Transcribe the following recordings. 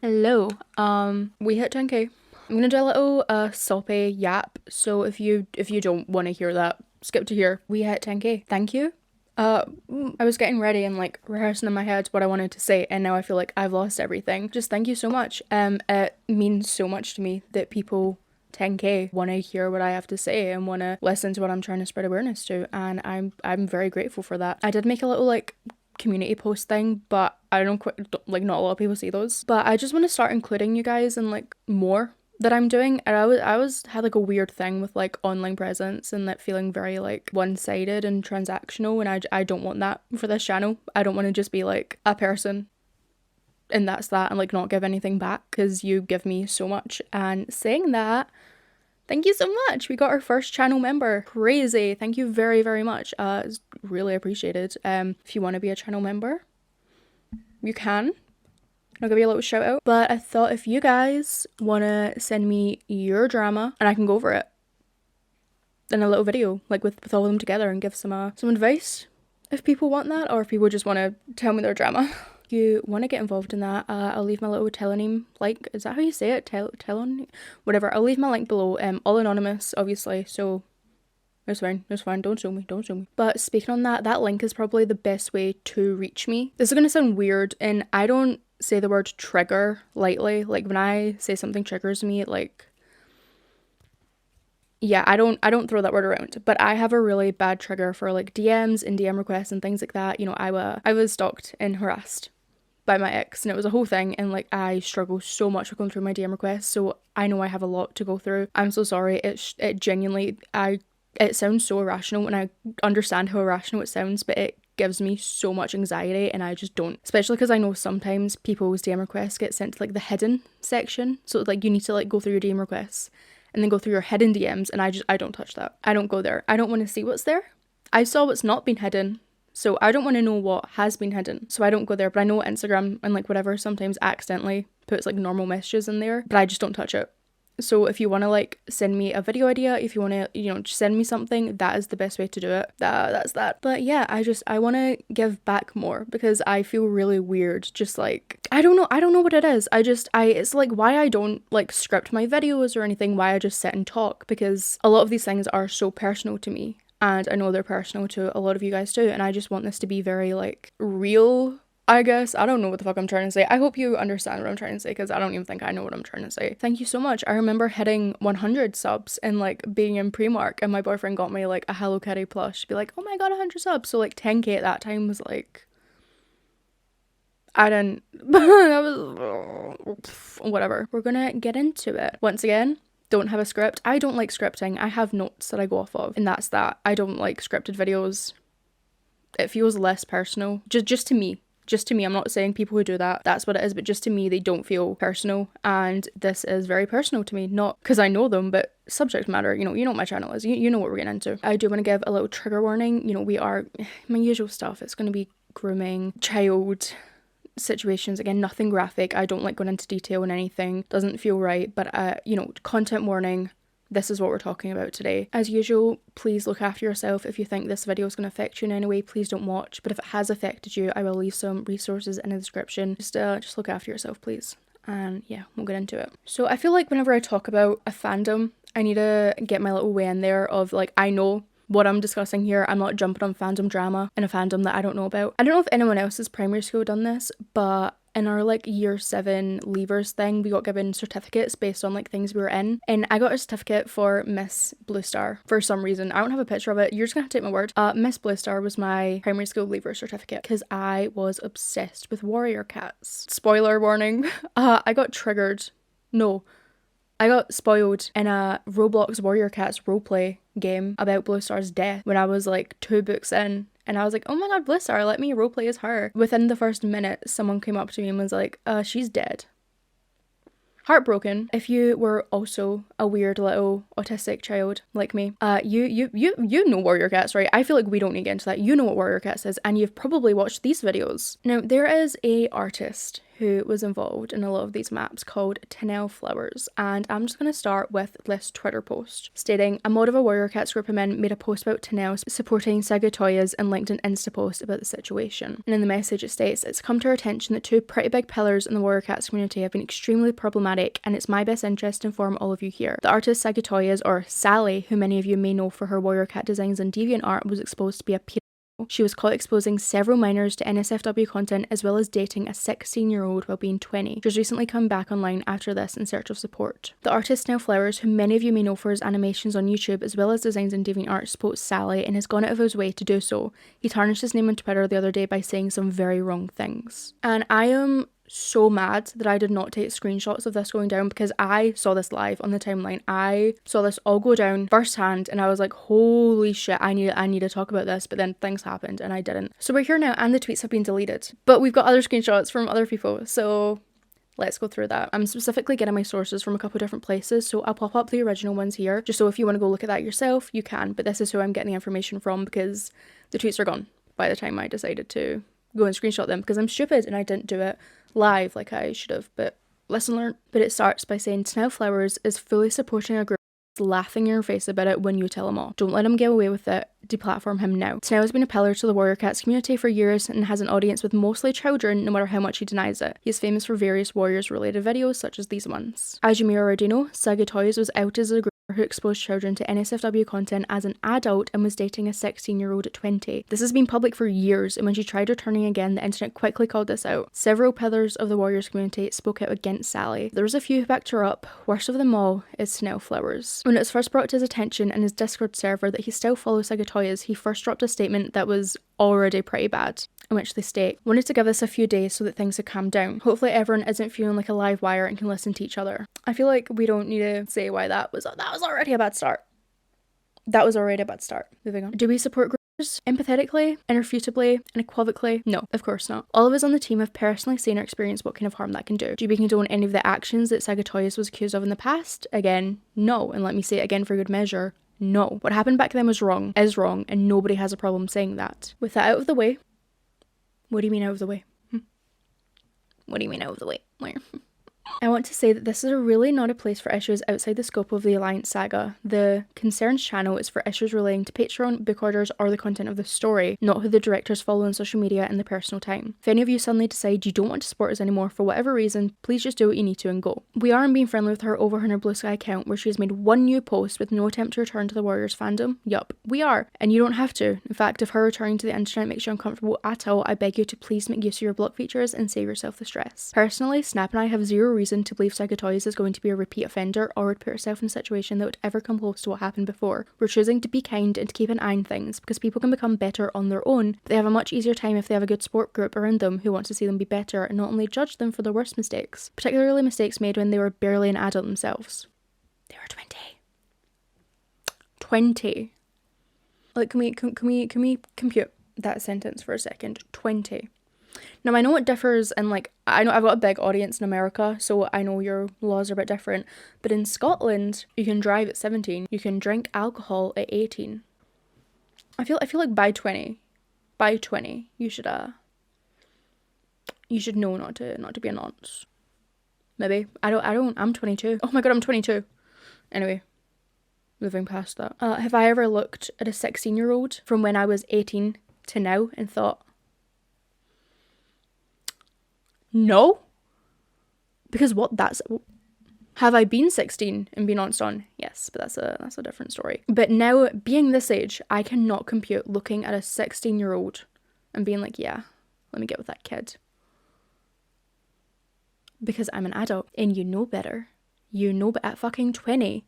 Hello. We hit 10k. I'm gonna do a little soppy yap. So if you don't want to hear that, skip to here. We hit 10k. Thank you. I was getting ready and like rehearsing in my head what I wanted to say, and now I feel like I've lost everything. Just thank you so much. It means so much to me that people 10k want to hear what I have to say and want to listen to what I'm trying to spread awareness to, and I'm very grateful for that. I did make a little like community post thing, but I don't quite like, not a lot of people see those. But I just want to start including you guys in like more that I'm doing. And I was had like a weird thing with like online presence and that feeling very like one-sided and transactional, and I don't want that for this channel. I don't want to just be like a person and that's that, and like not give anything back, because you give me so much. And saying that, thank you so much. We got our first channel member. Crazy. Thank you very, very much. It's really appreciated. If you want to be a channel member, you can. I'll give you a little shout out. But I thought if you guys want to send me your drama, and I can go over it in a little video, like with all of them together, and give some advice if people want that, or if people just want to tell me their drama. If you want to get involved in that, I'll leave my little telonym, like, is that how you say it? Telon? Whatever. I'll leave my link below. All anonymous, obviously, so it's fine, don't sue me. But speaking on that, that link is probably the best way to reach me. This is gonna sound weird, and I don't say the word trigger lightly. Like, when I say something triggers me, like, yeah, I don't throw that word around, but I have a really bad trigger for like DMs and DM requests and things like that. You know, I was stalked and harassed by my ex, and it was a whole thing, and like I struggle so much with going through my DM requests, so I know I have a lot to go through. I'm so sorry. It genuinely, it sounds so irrational, and I understand how irrational it sounds, but it gives me so much anxiety, and I just don't, especially because I know sometimes people's DM requests get sent to like the hidden section, so like you need to like go through your DM requests and then go through your hidden DMs, and I don't touch that. I don't go there. I don't want to see what's there. I saw what's not been hidden, so I don't want to know what has been hidden, so I don't go there. But I know Instagram and like whatever sometimes accidentally puts like normal messages in there, but I just don't touch it. So if you want to like send me a video idea, if you want to, you know, just send me something, that is the best way to do it. That's that. But yeah, I want to give back more, because I feel really weird. Just like, I don't know what it is. It's like why I don't like script my videos or anything, why I just sit and talk, because a lot of these things are so personal to me. And I know they're personal to a lot of you guys too. And I just want this to be very like real, I guess. I don't know what the fuck I'm trying to say. I hope you understand what I'm trying to say, because I don't even think I know what I'm trying to say. Thank you so much. I remember hitting 100 subs and like being in Primark, and my boyfriend got me like a Hello Kitty plush. Be like, oh my god, 100 subs. So like 10k at that time was like, I didn't, I was, whatever. We're gonna get into it. Once again, don't have a script. I don't like scripting. I have notes that I go off of, and that's that. I don't like scripted videos. It feels less personal, just to me. Just to me. I'm not saying people who do that, that's what it is, but just to me, they don't feel personal, and this is very personal to me. Not because I know them, but subject matter, you know what my channel is. You know what we're getting into. I do want to give a little trigger warning. You know, we are, my usual stuff. It's going to be grooming, child situations. Again, nothing graphic. I don't like going into detail on anything. Doesn't feel right, but you know, content warning. This is what we're talking about today. As usual, please look after yourself. If you think this video is going to affect you in any way, please don't watch. But if it has affected you, I will leave some resources in the description. Just look after yourself, please. And yeah, we'll get into it. So I feel like whenever I talk about a fandom, I need to get my little way in there of like, I know what I'm discussing here. I'm not jumping on fandom drama in a fandom that I don't know about. I don't know if anyone else's primary school done this, but in our like year 7 leavers thing, we got given certificates based on like things we were in, and I got a certificate for Miss Blue Star for some reason. I don't have a picture of it, you're just gonna have to take my word. Miss Blue Star was my primary school leaver certificate, because I was obsessed with warrior cats. Spoiler warning. I got triggered. No, I got spoiled in a Roblox Warrior Cats roleplay game about Blue Star's death when I was like 2 books in. And I was like, oh my god, Blue Star, let me roleplay as her. Within the first minute, someone came up to me and was like, she's dead. Heartbroken. If you were also a weird little autistic child like me, you know Warrior Cats, right? I feel like we don't need to get into that. You know what Warrior Cats is, and you've probably watched these videos. Now, there is a artist who was involved in a lot of these maps called Tennelle Flowers, and I'm just going to start with this Twitter post stating, a mod of a Warrior Cats group of men made a post about Tennelle supporting Sagu and linked an Insta post about the situation. And in the message it states, it's come to our attention that two pretty big pillars in the Warrior Cats community have been extremely problematic, and it's my best interest to inform all of you here. The artist Sagu, or Sally, who many of you may know for her Warrior Cat designs and DeviantArt, was exposed to be a pedophile. She was caught exposing several minors to NSFW content as well as dating a 16-year-old while being 20. She has recently come back online after this in search of support. The artist Tennelle Flowers, who many of you may know for his animations on YouTube as well as designs in DeviantArt, supports Sally and has gone out of his way to do so. He tarnished his name on Twitter the other day by saying some very wrong things. And I am so mad that I did not take screenshots of this going down, because I saw this live on the timeline. I saw this all go down firsthand and I was like, holy shit, I need to talk about this, but then things happened and I didn't. So we're here now and the tweets have been deleted, but we've got other screenshots from other people, so let's go through that. I'm specifically getting my sources from a couple different places, so I'll pop up the original ones here, just so if you want to go look at that yourself, you can, but this is who I'm getting the information from because the tweets are gone by the time I decided to go and screenshot them, because I'm stupid and I didn't do it live like I should have, but lesson learned. But it starts by saying, Tennelle Flowers is fully supporting a group laughing in your face about it when you tell him off. Don't let him get away with it. Deplatform him now. Tennelle has been a pillar to the Warrior Cats community for years and has an audience with mostly children, no matter how much he denies it. He is famous for various Warriors related videos such as these ones. As you may already know, Sagu was out as a group who exposed children to NSFW content as an adult and was dating a 16-year-old at 20. This has been public for years, and when she tried returning again, the internet quickly called this out. Several pillars of the Warriors community spoke out against Sally. There was a few who backed her up. Worst of them all is Tennelle Flowers. When it was first brought to his attention in his Discord server that he still follows Sagu, he first dropped a statement that was already pretty bad, in which they state, wanted to give this a few days so that things had calmed down. Hopefully everyone isn't feeling like a live wire and can listen to each other. I feel like we don't need to say why that was already a bad start. That was already a bad start. Moving on. Do we support groomers? Empathetically, irrefutably, unequivocally? No, of course not. All of us on the team have personally seen or experienced what kind of harm that can do. Do we condone any of the actions that Sagu was accused of in the past? Again, no. And let me say it again for good measure. No. What happened back then was wrong, is wrong, and nobody has a problem saying that. With that out of the way, what do you mean out of the way? What do you mean out of the way? Where? I want to say that this is really not a place for issues outside the scope of the Alliance saga. The Concerns channel is for issues relating to Patreon, book orders, or the content of the story, not who the directors follow on social media in their personal time. If any of you suddenly decide you don't want to support us anymore for whatever reason, please just do what you need to and go. We aren't being friendly with her over her Blue Sky account where she has made one new post with no attempt to return to the Warriors fandom. Yup, we are. And you don't have to. In fact, if her returning to the internet makes you uncomfortable at all, I beg you to please make use of your block features and save yourself the stress. Personally, Snap and I have zero reason to believe Sagu is going to be a repeat offender or would put herself in a situation that would ever come close to what happened before. We're choosing to be kind and to keep an eye on things because people can become better on their own, but they have a much easier time if they have a good support group around them who want to see them be better and not only judge them for their worst mistakes, particularly mistakes made when they were barely an adult themselves. They were 20. 20. Like, can we compute that sentence for a second? 20. Now, I know it differs, and like, I know I've got a big audience in America, so I know your laws are a bit different, but in Scotland, you can drive at 17, you can drink alcohol at 18. I feel like by 20, you should know not to be a nonce. Maybe. I'm 22. Oh my god, I'm 22. Anyway, moving past that. Have I ever looked at a 16-year-old from when I was 18 to now and thought, no? Because have I been 16 and been nonced on? Yes, but that's a different story. But now, being this age, I cannot compute looking at a 16-year-old and being like, yeah, let me get with that kid. Because I'm an adult and you know better. You know, but at fucking 20,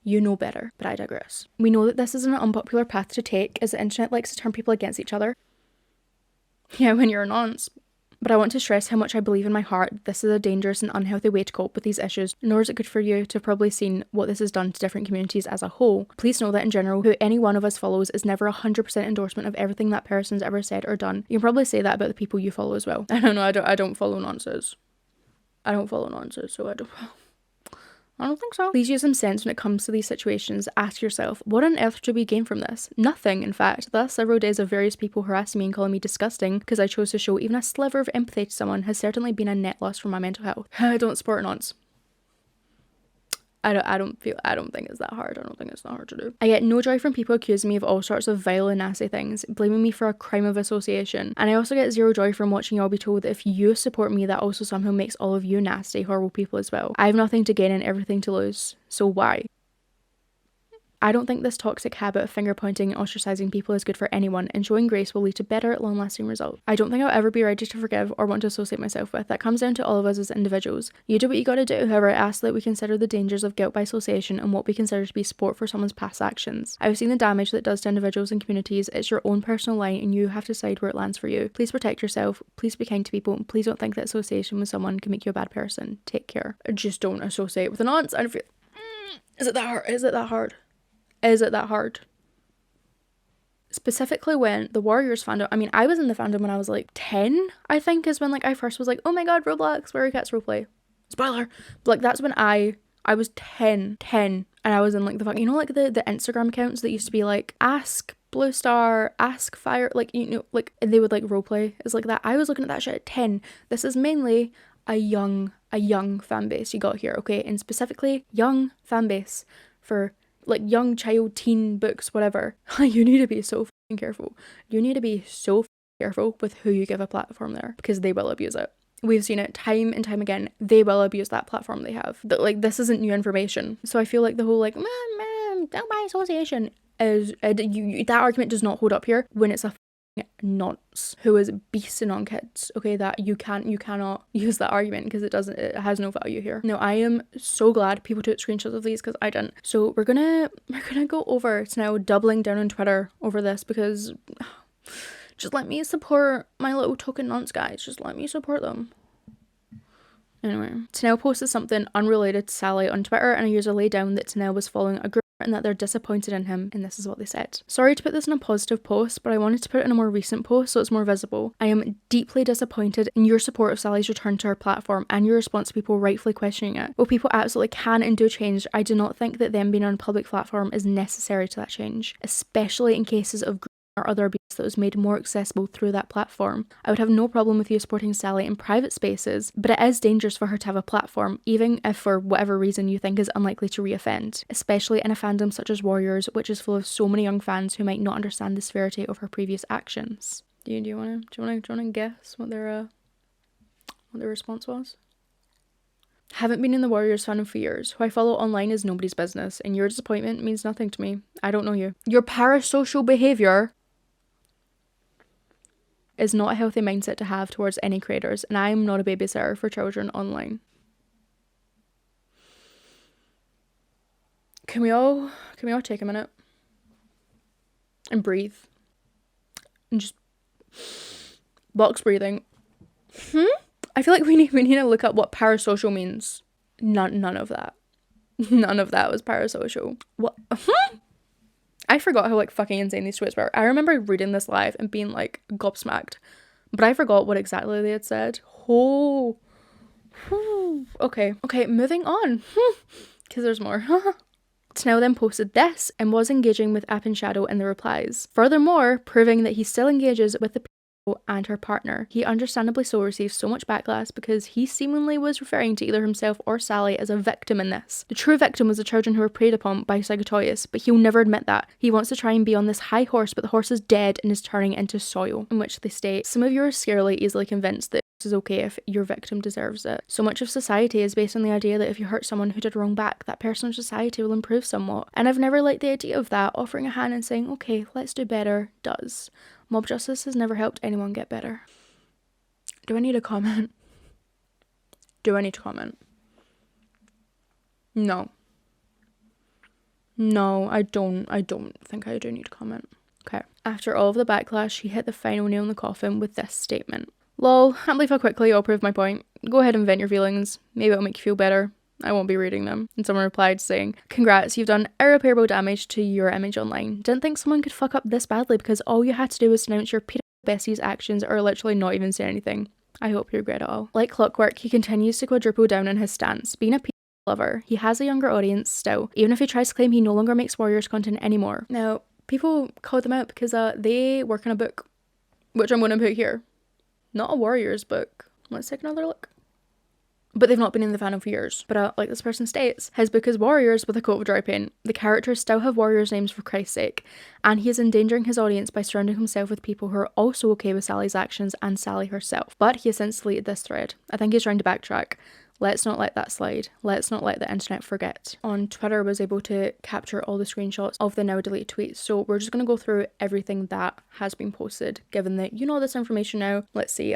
you know better. But I digress. We know that this is an unpopular path to take as the internet likes to turn people against each other. Yeah, when you're a nonce. But I want to stress how much I believe in my heart this is a dangerous and unhealthy way to cope with these issues, nor is it good for you to have probably seen what this has done to different communities as a whole. Please know that in general, who any one of us follows is never 100% endorsement of everything that person's ever said or done. You can probably say that about the people you follow as well. I don't know, I don't follow nonsense. I don't follow nonsense, so I don't think so. Please use some sense when it comes to these situations. Ask yourself, what on earth do we gain from this? Nothing, in fact. The last several days of various people harassing me and calling me disgusting because I chose to show even a sliver of empathy to someone has certainly been a net loss for my mental health. I don't support nonce. I don't think it's that hard. I don't think it's that hard to do. I get no joy from people accusing me of all sorts of vile and nasty things, blaming me for a crime of association. And I also get zero joy from watching y'all be told that if you support me, that also somehow makes all of you nasty, horrible people as well. I have nothing to gain and everything to lose. So why? I don't think this toxic habit of finger pointing and ostracizing people is good for anyone, and showing grace will lead to better, long-lasting results. I don't think I'll ever be ready to forgive or want to associate myself with. That comes down to all of us as individuals. You do what you gotta do. However, I ask that we consider the dangers of guilt by association and what we consider to be support for someone's past actions. I've seen the damage that it does to individuals and communities. It's your own personal line and you have to decide where it lands for you. Please protect yourself. Please be kind to people. And please don't think that association with someone can make you a bad person. Take care. Just don't associate with an aunt. I feel... Is it that hard? Is it that hard? Is it that hard? Specifically when the Warriors fandom, I mean, I was in the fandom when I was like 10, I think, is when like I first was like, oh my god, Roblox, Warrior Cats roleplay. Spoiler. But like that's when I was 10, and I was in like the fucking, you know, like the Instagram accounts that used to be like, ask Blue Star, ask Fire, like, you know, like, and they would like roleplay. It's like that. I was looking at that shit at 10. This is mainly a young fan base you got here, okay? And specifically young fan base for like young child, teen books, whatever. You need to be so fucking careful. You need to be so careful with who you give a platform there, because they will abuse it. We've seen it time and time again. They will abuse that platform they have. Like, this isn't new information. So I feel like the whole like, don't buy association is, that argument does not hold up here when it's a nonce who is beasting on kids, okay? That you cannot use that argument because it has no value here. No, I am so glad people took screenshots of these because I didn't. So we're gonna go over to now doubling down on Twitter over this, because just let me support my little token nonce guys. Just let me support them. Anyway, Tennelle posted something unrelated to Sally on Twitter, and a user laid down that Tennelle was following a group and that they're disappointed in him, and this is what they said. Sorry to put this in a positive post, but I wanted to put it in a more recent post so it's more visible. I am deeply disappointed in your support of Sally's return to her platform and your response to people rightfully questioning it. While people absolutely can and do change, I do not think that them being on a public platform is necessary to that change, especially in cases of or other abuse that was made more accessible through that platform. I would have no problem with you supporting Sally in private spaces, but it is dangerous for her to have a platform, even if for whatever reason you think is unlikely to reoffend, especially in a fandom such as Warriors, which is full of so many young fans who might not understand the severity of her previous actions. Do you want to guess what their response was? Haven't been in the Warriors fandom for years. Who I follow online is nobody's business, and your disappointment means nothing to me. I don't know you. Your parasocial behaviour is not a healthy mindset to have towards any creators, and I am not a babysitter for children online. Can we all take a minute and breathe and just box breathing? I feel like we need to look up what parasocial means. None of that. None of that was parasocial. What? I forgot how like fucking insane these tweets were. I remember reading this live and being like gobsmacked, but I forgot what exactly they had said. Okay, moving on, because there's more. Tennelle then posted this and was engaging with App and Shadow in the replies, furthermore proving that he still engages with the and her partner. He understandably so received so much backlash because he seemingly was referring to either himself or Sally as a victim in this. The true victim was the children who were preyed upon by Sagu, but he'll never admit that. He wants to try and be on this high horse, but the horse is dead and is turning into soil, in which they state, some of you are scarily easily convinced that this is okay if your victim deserves it. So much of society is based on the idea that if you hurt someone who did wrong back, that person or society will improve somewhat. And I've never liked the idea of that. Offering a hand and saying, okay, let's do better, does. Mob justice has never helped anyone get better. Do I need to comment? No. No, I don't think I do need to comment. Okay. After all of the backlash, he hit the final nail in the coffin with this statement. Lol, can't believe how quickly I'll prove my point. Go ahead and vent your feelings. Maybe it'll make you feel better. I won't be reading them. And someone replied saying, congrats, you've done irreparable damage to your image online. Didn't think someone could fuck up this badly because all you had to do was denounce your pedo bestie's actions or literally not even say anything. I hope you regret it all. Like clockwork, he continues to quadruple down on his stance. Being a pedo lover. He has a younger audience still, even if he tries to claim he no longer makes Warriors content anymore. Now, people called them out because they work on a book, which I'm going to put here. Not a Warriors book. Let's take another look. But they've not been in the fandom for years. But like this person states, his book is Warriors with a coat of dry paint. The characters still have Warriors names for Christ's sake, and he is endangering his audience by surrounding himself with people who are also okay with Sally's actions and Sally herself. But he has since deleted this thread. I think he's trying to backtrack. Let's not let that slide. Let's not let the internet forget. On Twitter, I was able to capture all the screenshots of the now deleted tweets. So we're just going to go through everything that has been posted, given that you know this information now. Let's see,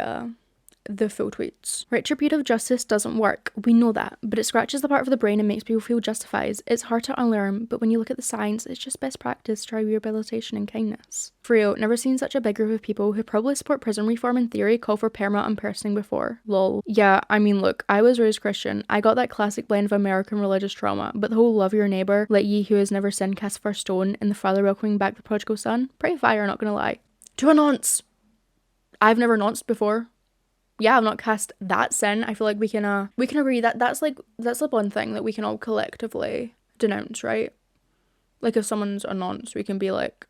the full tweets. Retributive justice doesn't work. We know that, but it scratches the part of the brain and makes people feel justified. It's hard to unlearn, but when you look at the science, it's just best practice to try rehabilitation and kindness. For real, never seen such a big group of people who probably support prison reform in theory call for permanent unpersoning before. Lol. Yeah, I mean, look, I was raised Christian. I got that classic blend of American religious trauma, but the whole love your neighbour, let ye who has never sinned cast first stone, and the father welcoming back the prodigal son, pretty fire, not gonna lie. To a nonce! I've never nonced before. Yeah, I've not cast that sin. I feel like we can agree that that's the one thing that we can all collectively denounce, right? Like if someone's a nonce, we can be like,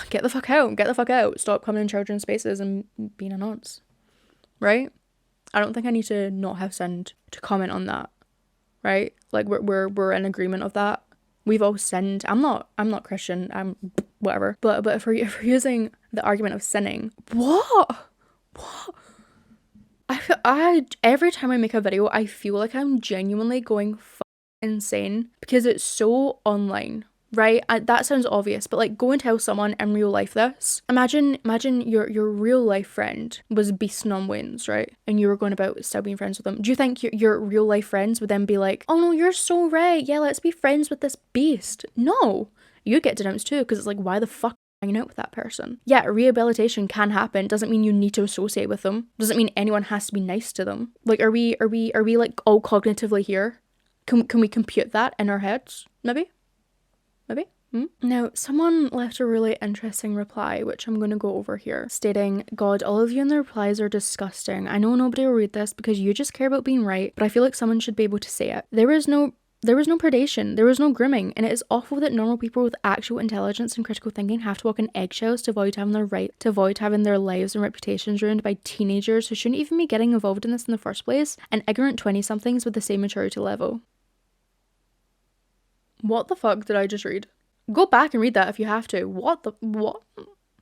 get the fuck out, stop coming in children's spaces and being a nonce, right? I don't think I need to not have sinned to comment on that, right? Like we're in agreement of that. We've all sinned. I'm not Christian. I'm whatever. But if we're using the argument of sinning, what? I every time I make a video, I feel like I'm genuinely going insane because it's so online, right? That sounds obvious, but like go and tell someone in real life this. Imagine your real life friend was beasting on Wayne's, right? And you were going about still being friends with them. Do you think your real life friends would then be like, oh no, you're so right. Yeah, let's be friends with this beast? No, you get denounced too because it's like, why the fuck hanging out with that person? Yeah, rehabilitation can happen. Doesn't mean you need to associate with them. Doesn't mean anyone has to be nice to them. Like, are we like all cognitively here? Can we compute that in our heads? Maybe. Now, someone left a really interesting reply, which I'm going to go over here, stating, God, all of you in the replies are disgusting. I know nobody will read this because you just care about being right, but I feel like someone should be able to say it. There was no predation, there was no grooming, and it is awful that normal people with actual intelligence and critical thinking have to walk on eggshells to avoid having their lives and reputations ruined by teenagers who shouldn't even be getting involved in this in the first place, and ignorant 20-somethings with the same maturity level. What the fuck did I just read? Go back and read that if you have to. What?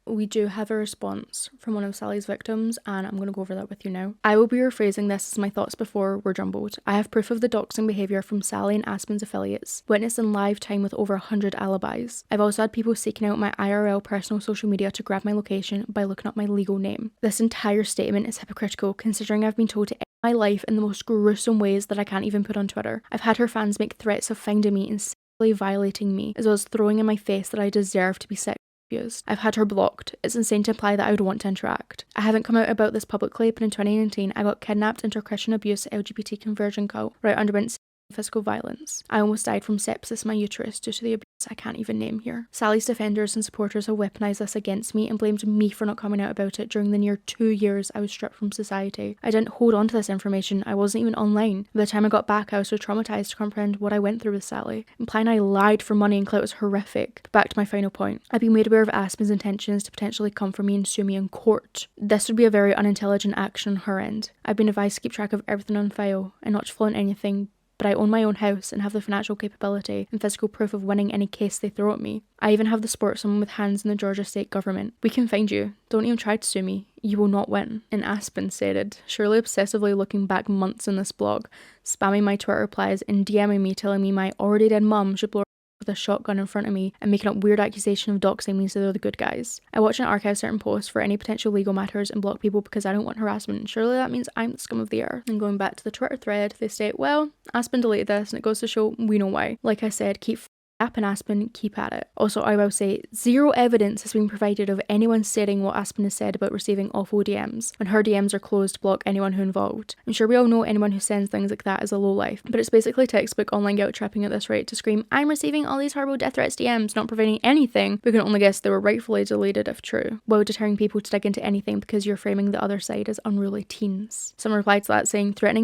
We do have a response from one of Sally's victims, and I'm going to go over that with you now. I will be rephrasing this as my thoughts before were jumbled. I have proof of the doxing behaviour from Sally and Aspen's affiliates, witnessed in live time with over 100 alibis. I've also had people seeking out my IRL personal social media to grab my location by looking up my legal name. This entire statement is hypocritical, considering I've been told to end my life in the most gruesome ways that I can't even put on Twitter. I've had her fans make threats of finding me and violating me, as well as throwing in my face that I deserve to be sexually abused. I've had her blocked. It's insane to imply that I would want to interact. I haven't come out about this publicly, but in 2019 I got kidnapped into a Christian abuse LGBT conversion cult where I underwent physical violence. I almost died from sepsis in my uterus due to the abuse I can't even name here. Sally's defenders and supporters have weaponized this against me and blamed me for not coming out about it during the near 2 years I was stripped from society. I didn't hold on to this information. I wasn't even online. By the time I got back, I was so traumatized to comprehend what I went through with Sally. Implying I lied for money and clout was horrific. But back to my final point. I've been made aware of Aspen's intentions to potentially come for me and sue me in court. This would be a very unintelligent action on her end. I've been advised to keep track of everything on file and not to flaunt anything, but I own my own house and have the financial capability and physical proof of winning any case they throw at me. I even have the support of someone with hands in the Georgia state government. We can find you. Don't even try to sue me. You will not win. And Aspen stated, surely obsessively looking back months in this blog, spamming my Twitter replies and DMing me telling me my already dead mum should blow with a shotgun in front of me and making up weird accusation of doxing me so they're the good guys. I watch and archive certain posts for any potential legal matters and block people because I don't want harassment. Surely that means I'm the scum of the earth. And going back to the Twitter thread, they state, well, Aspen deleted this and it goes to show we know why. Like I said, keep and Aspen, keep at it. Also, I will say, zero evidence has been provided of anyone stating what Aspen has said about receiving awful DMs. When her DMs are closed, block anyone who involved. I'm sure we all know anyone who sends things like that is a lowlife, but it's basically textbook online guilt tripping at this rate to scream, I'm receiving all these horrible death threats DMs, not providing anything. We can only guess they were rightfully deleted if true, while deterring people to dig into anything because you're framing the other side as unruly teens. Someone replied to that saying, threatening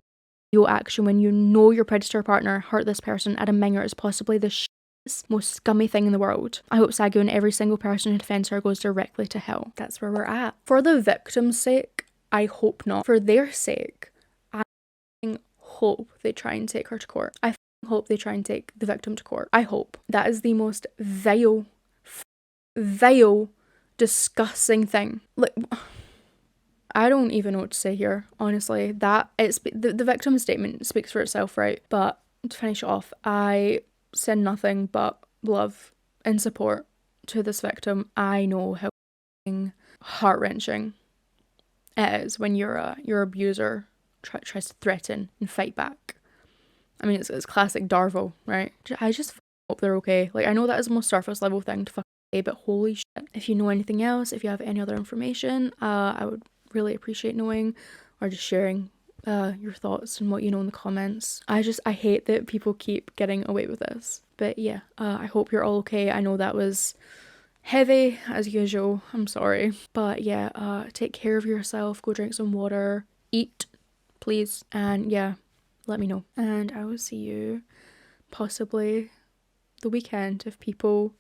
your action when you know your predator partner hurt this person at a minor is possibly the most scummy thing in the world. I hope Sagu and every single person who defends her goes directly to hell. That's where we're at. For the victim's sake, I hope not. For their sake, I hope they try and take her to court. I hope they try and take the victim to court. I hope. That is the most vile, disgusting thing. Like, I don't even know what to say here, honestly. That it's the victim's statement speaks for itself, right? But to finish off, I send nothing but love and support to this victim. I know how heart-wrenching it is when your abuser tries to threaten and fight back. I mean, it's classic Darvo, right? I just hope they're okay. Like, I know that is the most surface level thing to fucking say, but holy shit. If you know anything else, if you have any other information, I would really appreciate knowing, or just sharing your thoughts and what you know in the comments. I hate that people keep getting away with this. But yeah, I hope you're all okay. I know that was heavy as usual. I'm sorry. But yeah, take care of yourself. Go drink some water. Eat, please. And yeah, let me know. And I will see you possibly the weekend if people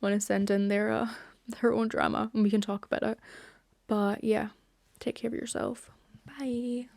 want to send in their own drama and we can talk about it. But yeah, take care of yourself. Bye.